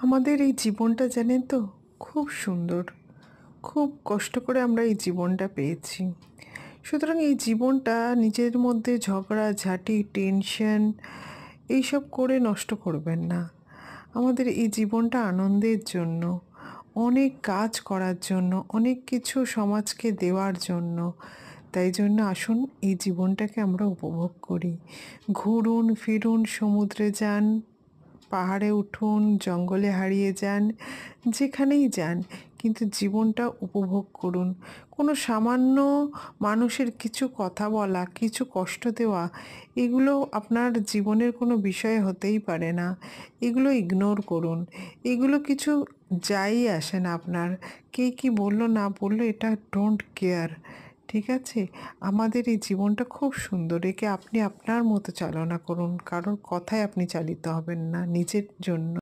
আমাদের এই জীবনটা জানেন তো খুব সুন্দর। খুব কষ্ট করে আমরা এই জীবনটা পেয়েছি। সুতরাং এই জীবনটা নিজের মধ্যে ঝগড়াঝাটি, টেনশন এইসব করে নষ্ট করবেন না। আমাদের এই জীবনটা আনন্দের জন্য, অনেক কাজ করার জন্য, অনেক কিছু সমাজকে দেওয়ার জন্য। তাই জন্য আসুন এই জীবনটাকে আমরা উপভোগ করি। ঘুরুন, ফিরুন, সমুদ্রে যান, পাহাড়ে উঠুন, জঙ্গলে হারিয়ে যান, যেখানেই যান, কিন্তু জীবনটা উপভোগ করুন। কোনো সামান্য মানুষের কিছু কথা বলা, কিছু কষ্ট দেওয়া, এগুলো আপনার জীবনের কোনো বিষয় হতেই পারে না। এগুলো ইগনোর করুন। এগুলো কিছু যাই আসে না আপনার। কে কী বলল না বলল, এটা ডোন্ট কেয়ার। ঠিক আছে? আমাদের এই জীবনটা খুব সুন্দর। একে আপনি আপনার মতো চালনা করুন। কারোর কথায় আপনি চালিত হবেন না, নিজের জন্য।